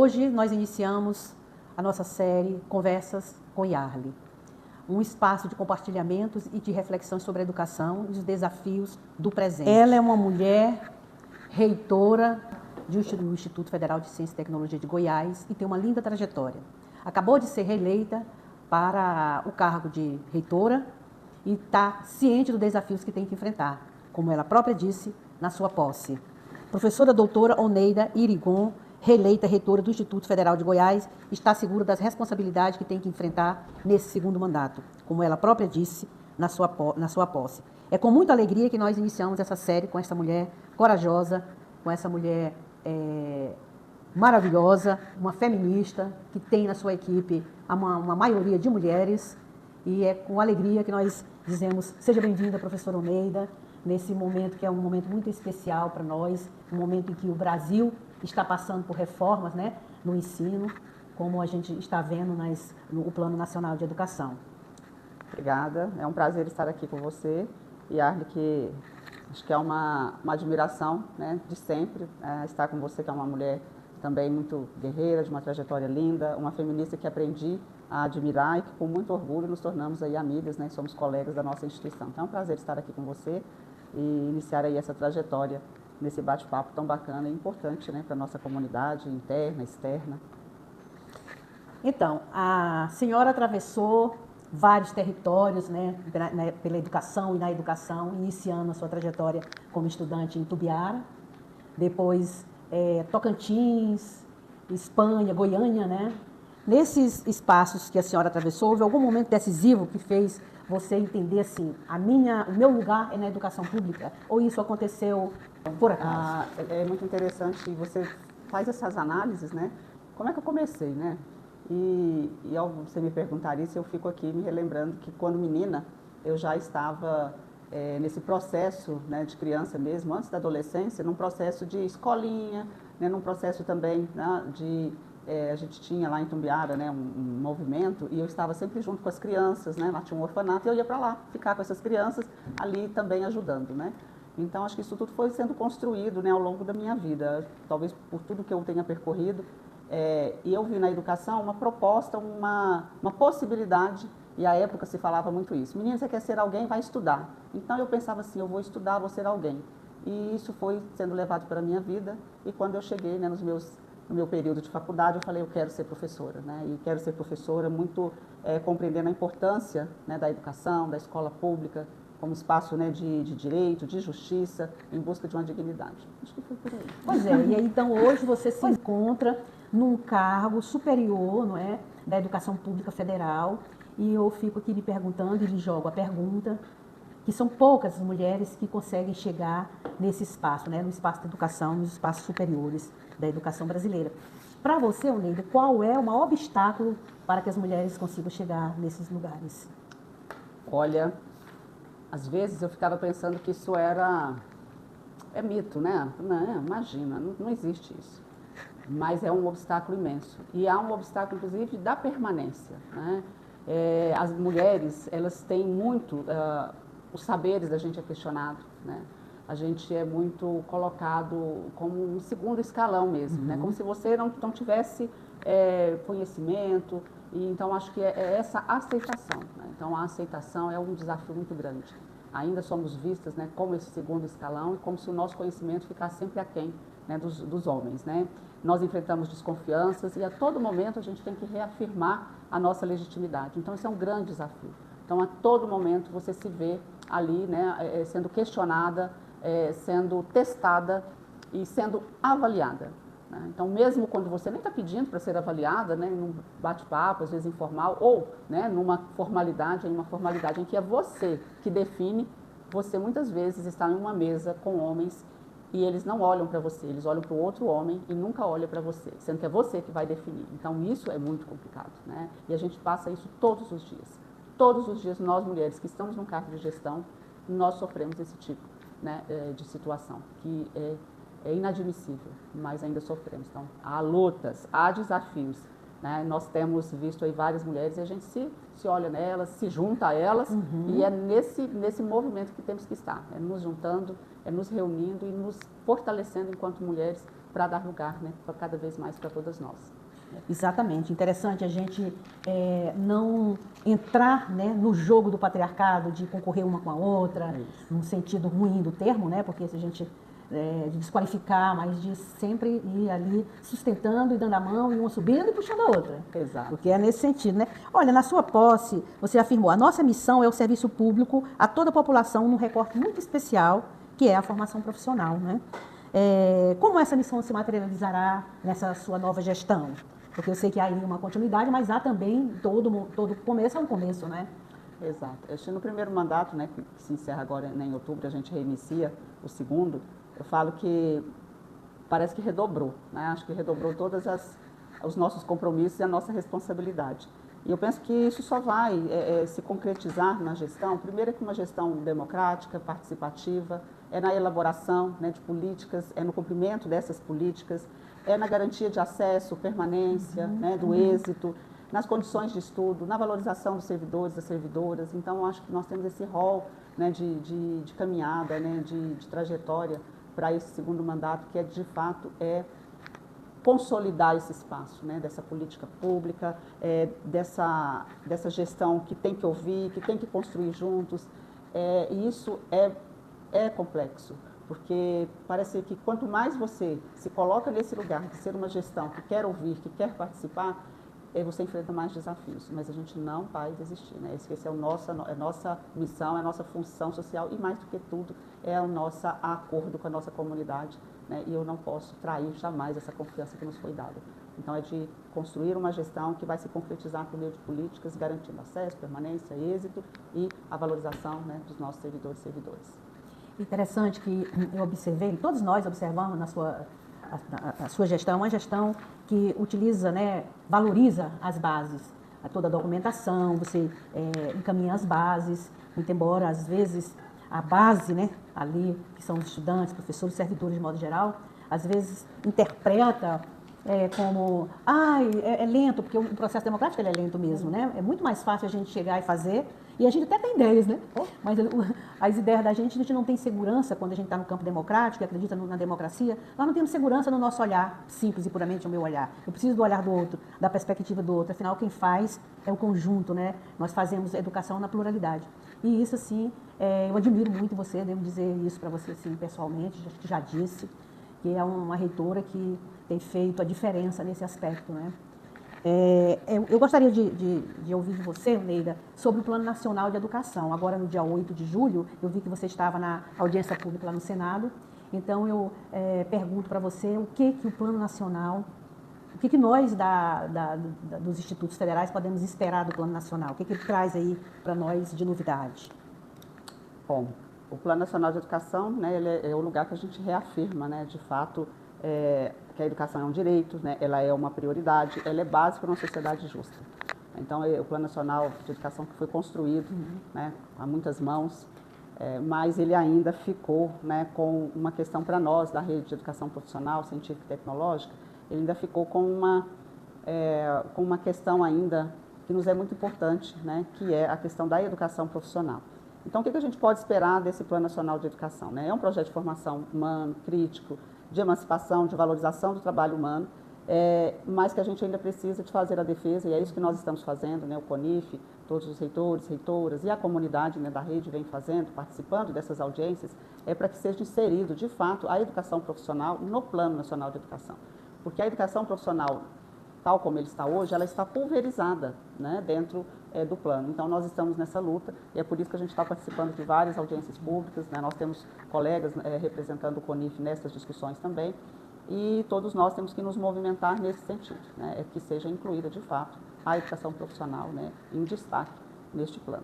Hoje nós iniciamos a nossa série Conversas com Yarly, um espaço de compartilhamentos e de reflexões sobre a educação e os desafios do presente. Ela é uma mulher reitora do Instituto Federal de Ciência e Tecnologia de Goiás e tem uma linda trajetória. Acabou de ser reeleita para o cargo de reitora e está ciente dos desafios que tem que enfrentar, como ela própria disse na sua posse. Professora doutora Oneida Irigon, reeleita reitora do Instituto Federal de Goiás, está segura das responsabilidades que tem que enfrentar nesse segundo mandato, como ela própria disse na sua posse. É com muita alegria que nós iniciamos essa série com essa mulher corajosa, com essa mulher maravilhosa, uma feminista, que tem na sua equipe uma maioria de mulheres, e é com alegria que nós dizemos, seja bem-vinda, professora Oneida, nesse momento que é um momento muito especial para nós, um momento em que o Brasil está passando por reformas, né, no ensino, como a gente está vendo no Plano Nacional de Educação. Obrigada, é um prazer estar aqui com você, Yarly, que acho que é uma admiração, né, de sempre estar com você, que é uma mulher também muito guerreira, de uma trajetória linda, uma feminista que aprendi a admirar e que com muito orgulho nos tornamos aí amigas, né, somos colegas da nossa instituição. Então é um prazer estar aqui com você e iniciar aí essa trajetória nesse bate-papo tão bacana e importante, né, para a nossa comunidade interna, externa. Então, a senhora atravessou vários territórios, né, pela educação e na educação, iniciando a sua trajetória como estudante em Tubiara, depois Tocantins, Espanha, Goiânia, né? Nesses espaços que a senhora atravessou, houve algum momento decisivo que fez você entender assim, o meu lugar é na educação pública? Ou isso aconteceu por acaso? É muito interessante, você faz essas análises, né? Como é que eu comecei, né? E ao você me perguntar isso, eu fico aqui me relembrando que quando menina, eu já estava nesse processo, né, de criança mesmo, antes da adolescência, num processo de escolinha, né, num processo também, né, a gente tinha lá em Tumbiara, né, um movimento, e eu estava sempre junto com as crianças, né, lá tinha um orfanato, e eu ia para lá ficar com essas crianças ali também ajudando, né. Então acho que isso tudo foi sendo construído, né, ao longo da minha vida, talvez por tudo que eu tenha percorrido, e eu vi na educação uma proposta, uma possibilidade, e à época se falava muito isso, menina, você quer ser alguém, vai estudar. Então eu pensava assim, eu vou estudar, vou ser alguém. E isso foi sendo levado para a minha vida, e quando eu cheguei, né, no meu período de faculdade, eu falei, eu quero ser professora, né? E quero ser professora muito compreendendo a importância, né, da educação, da escola pública, como espaço, né, de direito, de justiça, em busca de uma dignidade. Acho que foi por aí. Pois é, e aí, então hoje você se encontra num cargo superior, não é, da educação pública federal, e eu fico aqui lhe perguntando e lhe jogo a pergunta, que são poucas as mulheres que conseguem chegar nesse espaço, né, no espaço da educação, nos espaços superiores da educação brasileira. Para você, Oneida, qual é o maior obstáculo para que as mulheres consigam chegar nesses lugares? Olha, às vezes eu ficava pensando que isso é mito, né? Não, imagina, não existe isso. Mas é um obstáculo imenso. E há um obstáculo, inclusive, da permanência, né? As mulheres, elas têm muito, os saberes da gente é questionado, né? A gente é muito colocado como um segundo escalão mesmo, né? Como se você não tivesse conhecimento. E então acho que é essa aceitação, né? Então a aceitação é um desafio muito grande. Ainda somos vistas, né, como esse segundo escalão e como se o nosso conhecimento ficasse sempre aquém, né, dos homens, né? Nós enfrentamos desconfianças e a todo momento a gente tem que reafirmar a nossa legitimidade. Então isso é um grande desafio. Então a todo momento você se vê ali, né, sendo questionada, sendo testada e sendo avaliada, né? Então mesmo quando você nem está pedindo para ser avaliada, né, num bate-papo, às vezes informal, ou, né, numa formalidade, em uma formalidade em que é você que define, você muitas vezes está em uma mesa com homens e eles não olham para você, eles olham para o outro homem e nunca olham para você, sendo que é você que vai definir. Então isso é muito complicado, né? E a gente passa isso todos os dias. Todos os dias nós mulheres que estamos num cargo de gestão, nós sofremos esse tipo, né, de situação, que é inadmissível, mas ainda sofremos. Então há lutas, há desafios, né? Nós temos visto aí várias mulheres e a gente se olha nelas, se junta a elas, e é nesse movimento que temos que estar, é nos juntando, é nos reunindo e nos fortalecendo enquanto mulheres para dar lugar, né, cada vez mais para todas nós. Exatamente. Interessante a gente não entrar, né, no jogo do patriarcado, de concorrer uma com a outra, num sentido ruim do termo, né, porque se a gente de desqualificar, mas de sempre ir ali sustentando e dando a mão, e uma subindo e puxando a outra. Exato. Porque é nesse sentido, né? Olha, na sua posse, você afirmou, a nossa missão é o serviço público a toda a população num recorte muito especial, que é a formação profissional, né? Como essa missão se materializará nessa sua nova gestão? Porque eu sei que há aí uma continuidade, mas há também, todo começo é um começo, né? Exato. No primeiro mandato, né, que se encerra agora em outubro, a gente reinicia o segundo, eu falo que parece que redobrou, né? Acho que redobrou todos os nossos compromissos e a nossa responsabilidade. E eu penso que isso só vai se concretizar na gestão, primeiro é com uma gestão democrática, participativa, é na elaboração, né, de políticas, é no cumprimento dessas políticas, é na garantia de acesso, permanência, né, do êxito, nas condições de estudo, na valorização dos servidores, das servidoras. Então, eu acho que nós temos esse rol, né, de caminhada, né, de trajetória para esse segundo mandato, que de fato consolidar esse espaço, né, dessa política pública, dessa gestão que tem que ouvir, que tem que construir juntos. E isso é complexo, porque parece que quanto mais você se coloca nesse lugar de ser uma gestão que quer ouvir, que quer participar, você enfrenta mais desafios, mas a gente não vai desistir, né? Esse é a nossa missão, é a nossa função social e, mais do que tudo, é o nosso acordo com a nossa comunidade, né? E eu não posso trair jamais essa confiança que nos foi dada. Então, é de construir uma gestão que vai se concretizar por meio de políticas, garantindo acesso, permanência, êxito e a valorização, né, dos nossos servidores e servidoras. Interessante que eu observei, todos nós observamos na a sua gestão, uma gestão que utiliza, né, valoriza as bases, toda a documentação, você encaminha as bases, muito embora às vezes a base, né, ali, que são os estudantes, professores, servidores de modo geral, às vezes interpreta como, é lento, porque o processo democrático ele é lento mesmo, né? É muito mais fácil a gente chegar e fazer, e a gente até tem ideias, né? Mas as ideias da gente, a gente não tem segurança quando a gente está no campo democrático e acredita na democracia, nós não temos segurança no nosso olhar, simples e puramente o meu olhar. Eu preciso do olhar do outro, da perspectiva do outro, afinal quem faz é o conjunto, né? Nós fazemos educação na pluralidade. E isso, assim, eu admiro muito você, devo dizer isso para você, assim, pessoalmente, já disse, que é uma reitora que tem feito a diferença nesse aspecto, né? Eu gostaria de ouvir de você, Neida, sobre o Plano Nacional de Educação. Agora, no dia 8 de julho, eu vi que você estava na audiência pública lá no Senado, então eu pergunto para você o que o Plano Nacional, o que nós dos institutos federais podemos esperar do Plano Nacional, o que ele traz aí para nós de novidade? Bom, o Plano Nacional de Educação, né, ele é o lugar que a gente reafirma, né, de fato, que a educação é um direito, né, ela é uma prioridade, ela é base para uma sociedade justa. Então, o Plano Nacional de Educação que foi construído, né, a muitas mãos, mas ele ainda ficou, né, com uma questão para nós da rede de educação profissional, científica e tecnológica, ele ainda ficou com uma questão ainda que nos é muito importante, né, que é a questão da educação profissional. Então, o que a gente pode esperar desse Plano Nacional de Educação, né? É um projeto de formação humano, crítico, de emancipação, de valorização do trabalho humano, mas que a gente ainda precisa de fazer a defesa, e é isso que nós estamos fazendo, né? O CONIF, todos os reitores, reitoras e a comunidade, né, da rede vem fazendo, participando dessas audiências, para que seja inserido, de fato, a educação profissional no Plano Nacional de Educação. Porque a educação profissional, tal como ele está hoje, ela está pulverizada, né, dentro do plano. Então, nós estamos nessa luta e é por isso que a gente está participando de várias audiências públicas, né? Nós temos colegas representando o CONIF nessas discussões também e todos nós temos que nos movimentar nesse sentido, né? Que seja incluída, de fato, a educação profissional, né, em destaque neste plano.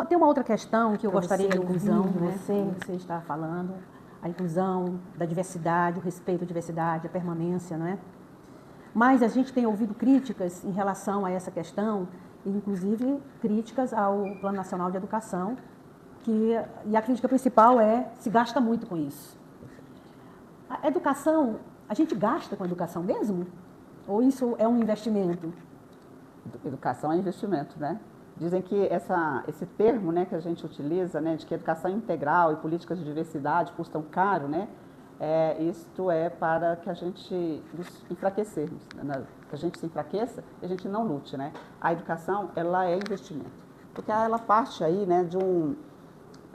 Tem uma outra questão que eu gostaria de ouvir, né? Você está falando, a inclusão da diversidade, o respeito à diversidade, a permanência, não é? Mas a gente tem ouvido críticas em relação a essa questão, inclusive críticas ao Plano Nacional de Educação, e a crítica principal se gasta muito com isso. A educação, a gente gasta com a educação mesmo? Ou isso é um investimento? Educação é investimento, né? Dizem que esse termo, né, que a gente utiliza, né, de que educação integral e políticas de diversidade custam caro, né? Isto é para que a gente nos enfraquecermos, né? Que a gente se enfraqueça e a gente não lute, né? A educação, ela é investimento, porque ela parte aí, né, de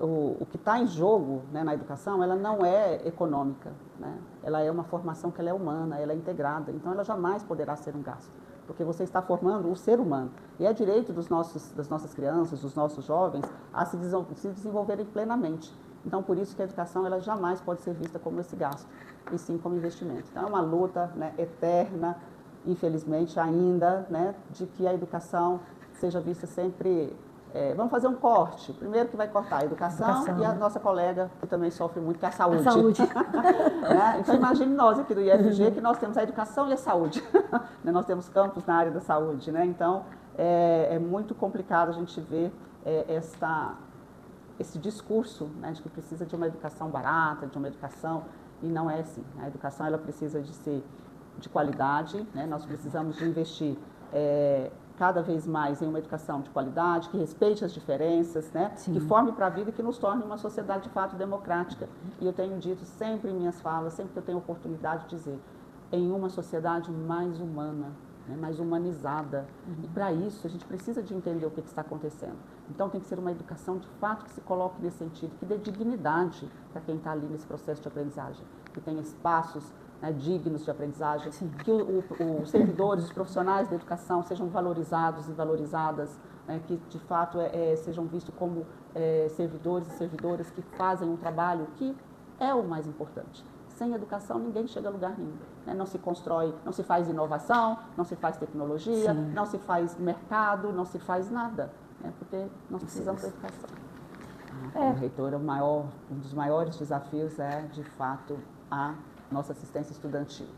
o que está em jogo, né, na educação, ela não é econômica, né? Ela é uma formação que ela é humana, ela é integrada, então ela jamais poderá ser um gasto, porque você está formando o ser humano. E é direito das nossas crianças, dos nossos jovens, a se desenvolverem plenamente. Então, por isso que a educação ela jamais pode ser vista como esse gasto, e sim como investimento. Então, é uma luta, né, eterna, infelizmente ainda, né, de que a educação seja vista sempre... vamos fazer um corte. Primeiro que vai cortar a educação e a nossa colega, que também sofre muito, que é a saúde. A saúde. Né? Então, imagine nós aqui do IFG, que nós temos a educação e a saúde. Nós temos campos na área da saúde. Né? Então, é muito complicado a gente ver esse discurso, né, de que precisa de uma educação barata, de uma educação, e não é assim. A educação ela precisa de ser de qualidade, né? Nós precisamos de investir cada vez mais em uma educação de qualidade, que respeite as diferenças, né? Que forme para a vida e que nos torne uma sociedade de fato democrática. E eu tenho dito sempre em minhas falas, sempre que eu tenho oportunidade de dizer, em uma sociedade mais humana, né, mais humanizada. E para isso a gente precisa de entender o que está acontecendo. Então tem que ser uma educação de fato que se coloque nesse sentido, que dê dignidade para quem está ali nesse processo de aprendizagem, que tenha espaços, né, dignos de aprendizagem, que os servidores, os profissionais da educação sejam valorizados e valorizadas, né, que de fato sejam vistos como servidores e servidoras que fazem um trabalho que é o mais importante. Sem educação ninguém chega a lugar nenhum, né? Não se constrói, não se faz inovação, não se faz tecnologia, não se faz mercado, não se faz nada, né? Porque nós precisamos da educação. Como reitora, um dos maiores desafios é, de fato, a nossa assistência estudantil,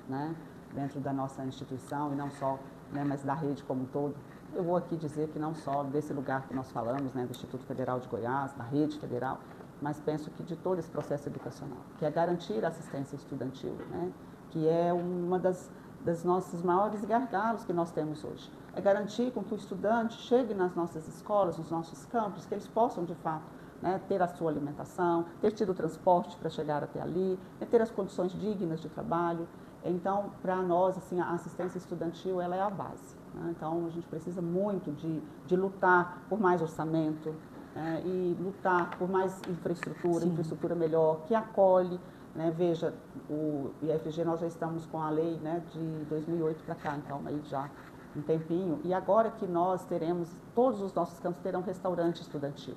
né? Dentro da nossa instituição e não só, né, mas da rede como um todo. Eu vou aqui dizer que não só desse lugar que nós falamos, né, do Instituto Federal de Goiás, da rede federal, mas penso que de todo esse processo educacional, que é garantir a assistência estudantil, né? Que é uma das nossos maiores gargalos que nós temos hoje. É garantir com que o estudante chegue nas nossas escolas, nos nossos campos, que eles possam, de fato, né, ter a sua alimentação, ter tido o transporte para chegar até ali, ter as condições dignas de trabalho. Então, para nós, assim, a assistência estudantil ela é a base, né? Então, a gente precisa muito de lutar por mais orçamento, e lutar por mais infraestrutura melhor, que acolhe, né? Veja, o IFG nós já estamos com a lei, né, de 2008 para cá, então aí já um tempinho, e agora que nós teremos, todos os nossos campos terão restaurante estudantil,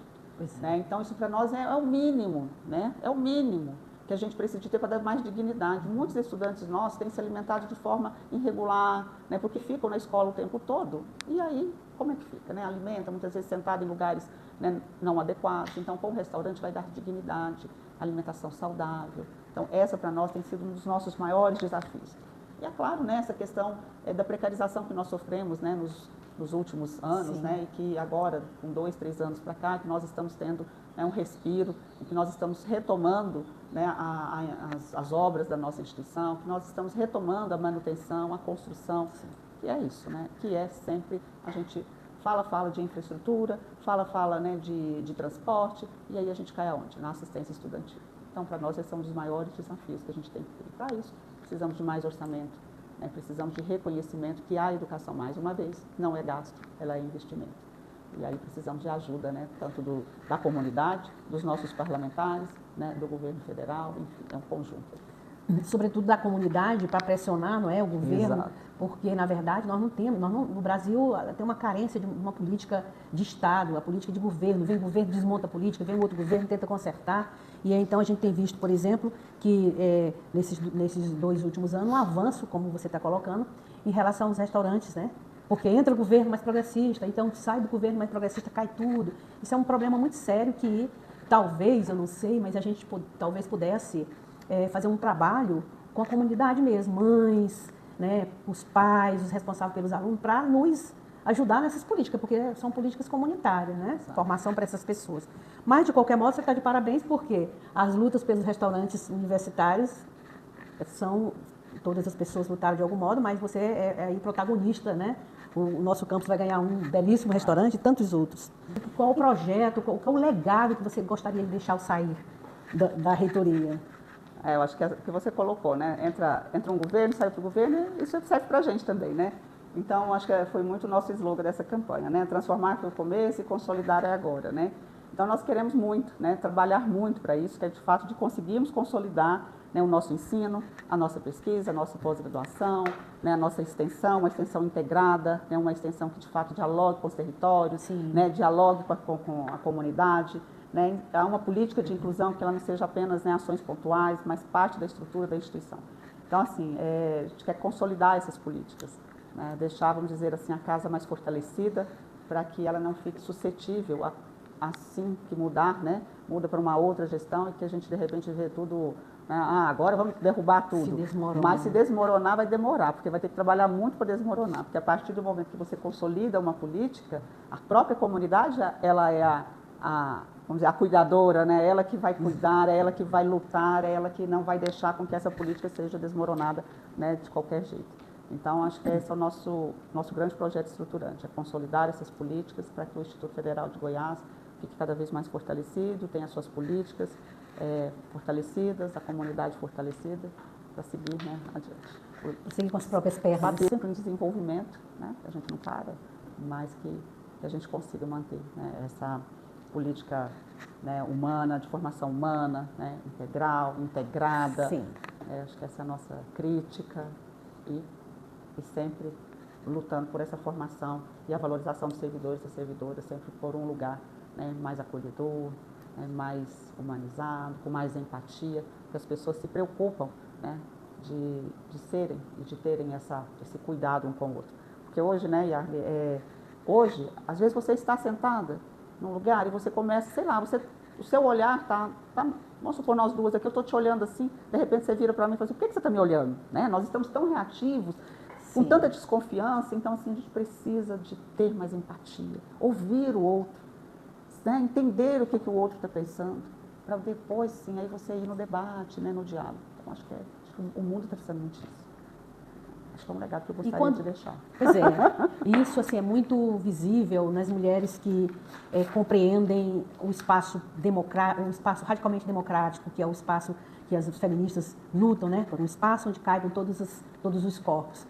né? Então isso para nós é o mínimo, né? É o mínimo que a gente precisa de ter para dar mais dignidade. Muitos estudantes nossos têm se alimentado de forma irregular, né, porque ficam na escola o tempo todo. E aí, como é que fica? Né? Alimenta, muitas vezes sentado em lugares, né, não adequados. Então, com o restaurante vai dar dignidade, alimentação saudável. Então, essa para nós tem sido um dos nossos maiores desafios. E é claro, né, essa questão da precarização que nós sofremos, né, nos últimos anos, né, e que agora, com 2, 3 anos para cá, que nós estamos tendo, né, um respiro, e que nós estamos retomando, né, as obras da nossa instituição, que nós estamos retomando a manutenção, a construção, que é isso, né, que é sempre a gente fala de infraestrutura, fala, né, de transporte, e aí a gente cai aonde? Na assistência estudantil. Então, para nós, esse é um dos maiores desafios que a gente tem que ter. Para isso, precisamos de mais orçamento, né? Precisamos de reconhecimento que a educação, mais uma vez, não é gasto, ela é investimento. E aí precisamos de ajuda, né? Tanto da comunidade, dos nossos parlamentares, né? Do governo federal, enfim, é um conjunto. Sobretudo da comunidade, para pressionar, não é, o governo. Exato. Porque, na verdade, nós não temos, no Brasil tem uma carência de uma política de Estado, a política de governo. Vem o governo, desmonta a política, vem o outro governo, tenta consertar. E aí, então a gente tem visto, por exemplo, que nesses 2 últimos anos, um avanço, como você está colocando, em relação aos restaurantes, né? Porque entra o governo mais progressista, então sai do governo mais progressista, cai tudo. Isso é um problema muito sério que talvez, eu não sei, mas a gente talvez pudesse fazer um trabalho com a comunidade mesmo, mães, né, os pais, os responsáveis pelos alunos, para nos ajudar nessas políticas, porque são políticas comunitárias, né? Formação para essas pessoas. Mas, de qualquer modo, você está de parabéns, porque as lutas pelos restaurantes universitários todas as pessoas lutaram de algum modo, mas você é aí protagonista, né? O nosso campus vai ganhar um belíssimo restaurante e tantos outros. Qual o projeto, qual o legado que você gostaria de deixar sair da reitoria? eu acho que você colocou, né? Entra um governo, sai outro governo, e isso serve para a gente também, né? Então, acho que foi muito o nosso slogan dessa campanha, né? Transformar foi o começo e consolidar é agora, né? Então, nós queremos muito, né? Trabalhar muito para isso, que é de fato de conseguirmos consolidar, né, o nosso ensino, a nossa pesquisa, a nossa pós-graduação, né, a nossa extensão, uma extensão integrada, né, uma extensão que de fato dialogue com os territórios, né, dialogue com a comunidade. Né? Há uma política de inclusão que ela não seja apenas, né, ações pontuais, mas parte da estrutura da instituição. Então, assim, a gente quer consolidar essas políticas, né? Deixar, vamos dizer assim, a casa mais fortalecida para que ela não fique suscetível assim que mudar, né? Muda para uma outra gestão e que a gente de repente vê tudo, né? Agora vamos derrubar tudo. Mas se desmoronar vai demorar, porque vai ter que trabalhar muito para desmoronar, porque a partir do momento que você consolida uma política, a própria comunidade, ela é vamos dizer, a cuidadora, né? Ela que vai cuidar, é ela que vai lutar, é ela que não vai deixar com que essa política seja desmoronada, né, de qualquer jeito. Então, acho que esse é o nosso grande projeto estruturante, é consolidar essas políticas para que o Instituto Federal de Goiás fique cada vez mais fortalecido, tenha suas políticas fortalecidas, a comunidade fortalecida, para seguir, né, adiante. Seguir com as próprias pernas. Bater em desenvolvimento, né, que a gente não para, mas que a gente consiga manter, né, essa política, né, humana, de formação humana, né, integral, integrada. Sim. Acho que essa é a nossa crítica e sempre lutando por essa formação e a valorização dos servidores e das servidoras, sempre por um lugar, né, mais acolhedor, né, mais humanizado, com mais empatia, que as pessoas se preocupam, né, de serem e de terem esse cuidado um com o outro. Porque hoje, né, Yarli, hoje, às vezes você está sentada num lugar e você começa, sei lá, o seu olhar tá, vamos supor nós duas aqui, eu estou te olhando assim, de repente você vira para mim e fala assim, por que você está me olhando? Né? Nós estamos tão reativos, com tanta desconfiança, então assim, a gente precisa de ter mais empatia, ouvir o outro, né? Entender o que o outro está pensando, para depois, sim, aí você ir no debate, né, no diálogo. Então, acho que o mundo está precisando muito disso. Acho que é um legado que eu gostaria de deixar. Pois é, isso assim, é muito visível nas mulheres que compreendem o espaço radicalmente democrático, que é o espaço que as feministas lutam, né, por um espaço onde caibam todos os corpos.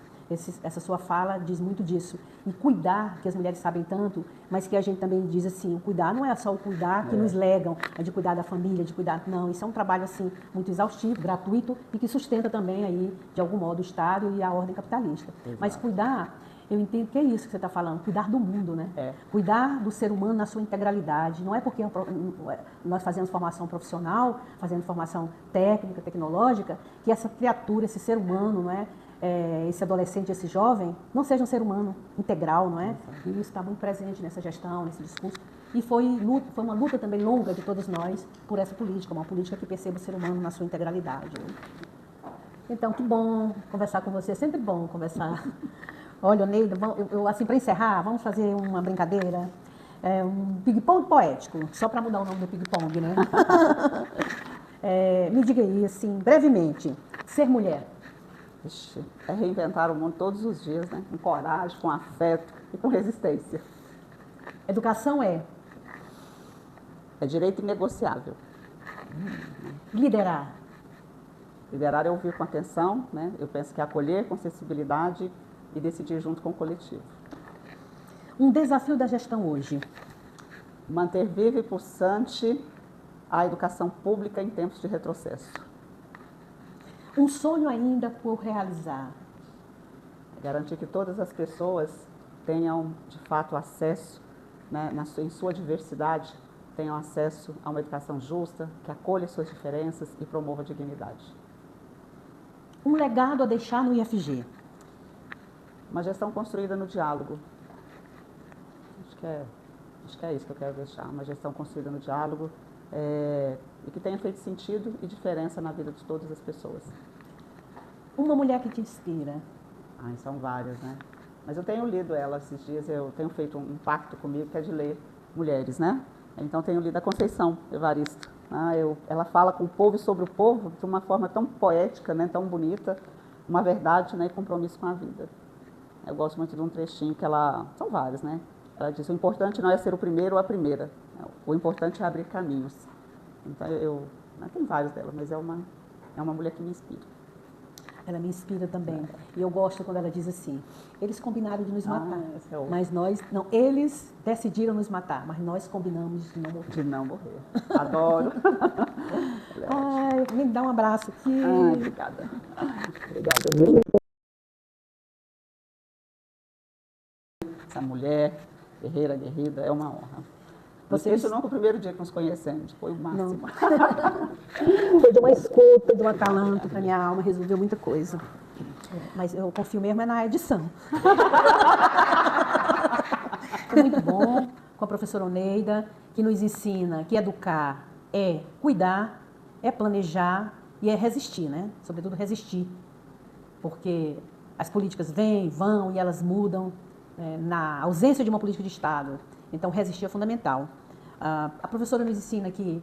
Essa sua fala diz muito disso. E cuidar, que as mulheres sabem tanto, mas que a gente também diz assim, o cuidar não é só o cuidar que nos legam, é de cuidar da família, de cuidar... Não, isso é um trabalho assim, muito exaustivo, gratuito e que sustenta também, aí, de algum modo, o Estado e a ordem capitalista. Exato. Mas cuidar, eu entendo que é isso que você está falando, cuidar do mundo, né? Cuidar do ser humano na sua integralidade. Não é porque nós fazemos formação profissional, fazendo formação técnica, tecnológica, que essa criatura, esse ser humano, não é? Esse adolescente, esse jovem, não seja um ser humano integral, não é? E isso está muito presente nessa gestão, nesse discurso. E foi uma luta também longa de todos nós por essa política, uma política que perceba o ser humano na sua integralidade. Então, que bom conversar com você, é sempre bom conversar. Olha, Neida, assim, para encerrar, vamos fazer uma brincadeira, um ping-pong poético, só para mudar o nome do ping-pong, né? Me diga aí, assim, brevemente, ser mulher. É reinventar o mundo todos os dias, né? Com coragem, com afeto e com resistência. Educação é direito inegociável. Liderar. Liderar é ouvir com atenção, né? Eu penso que é acolher com sensibilidade e decidir junto com o coletivo. Um desafio da gestão hoje. Manter viva e pulsante a educação pública em tempos de retrocesso. Um sonho ainda por realizar. Garantir que todas as pessoas tenham, de fato, acesso, né, em sua diversidade, tenham acesso a uma educação justa, que acolha suas diferenças e promova a dignidade. Um legado a deixar no IFG. Uma gestão construída no diálogo. Acho que é isso que eu quero deixar. Uma gestão construída no diálogo e que tenha feito sentido e diferença na vida de todas as pessoas. Uma mulher que te inspira. São várias, né? Mas eu tenho lido ela esses dias, eu tenho feito um pacto comigo que é de ler mulheres, né? Então tenho lido a Conceição Evaristo. Ela fala com o povo e sobre o povo de uma forma tão poética, né? Tão bonita, uma verdade, né? E compromisso com a vida. Eu gosto muito de um trechinho que são vários, né? Ela diz, o importante não é ser o primeiro ou a primeira, o importante é abrir caminhos. Então tem vários dela, mas é é uma mulher que me inspira. Ela me inspira também. E eu gosto quando ela diz assim, eles combinaram de nos matar, esse é mas nós, não, eles decidiram nos matar, mas nós combinamos de não morrer. De não morrer. Adoro. Ai, me dá um abraço aqui. Ai, obrigada. Obrigada. Essa mulher, guerreira, guerrida, é uma honra. Você isso não foi o primeiro dia que nos conhecemos, foi o máximo. Foi de uma escuta, de um acalanto para minha alma, resolveu muita coisa. Mas eu confio mesmo na edição. Foi muito bom com a professora Oneida, que nos ensina que educar é cuidar, é planejar e é resistir, né? Sobretudo resistir. Porque as políticas vêm, vão e elas mudam na ausência de uma política de Estado. Então, resistir é fundamental. A professora nos ensina que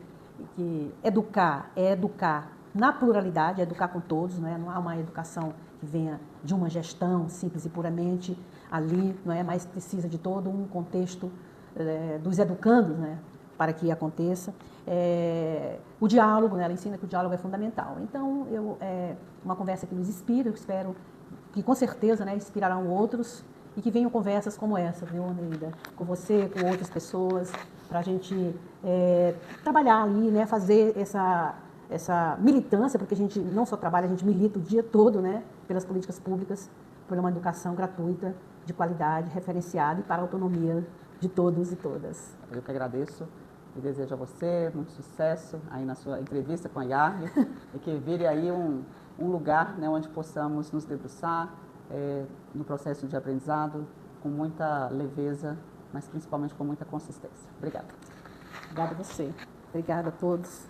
educar é educar na pluralidade, é educar com todos, não é? Não há uma educação que venha de uma gestão simples e puramente ali, não é? Mas precisa de todo um contexto dos educandos, né? Para que aconteça. O diálogo, né? Ela ensina que o diálogo é fundamental. Então, é uma conversa que nos inspira, eu espero que com certeza, né, inspirarão outros e que venham conversas como essa, viu, Oneida? Com você, com outras pessoas, para a gente trabalhar ali, né, fazer essa militância, porque a gente não só trabalha, a gente milita o dia todo, né, pelas políticas públicas, por uma educação gratuita, de qualidade, referenciada e para a autonomia de todos e todas. Eu que agradeço e desejo a você muito sucesso aí na sua entrevista com a Yarly e que vire aí um lugar, né, onde possamos nos debruçar no processo de aprendizado com muita leveza, mas principalmente com muita consistência. Obrigada. Obrigada a você. Obrigada a todos.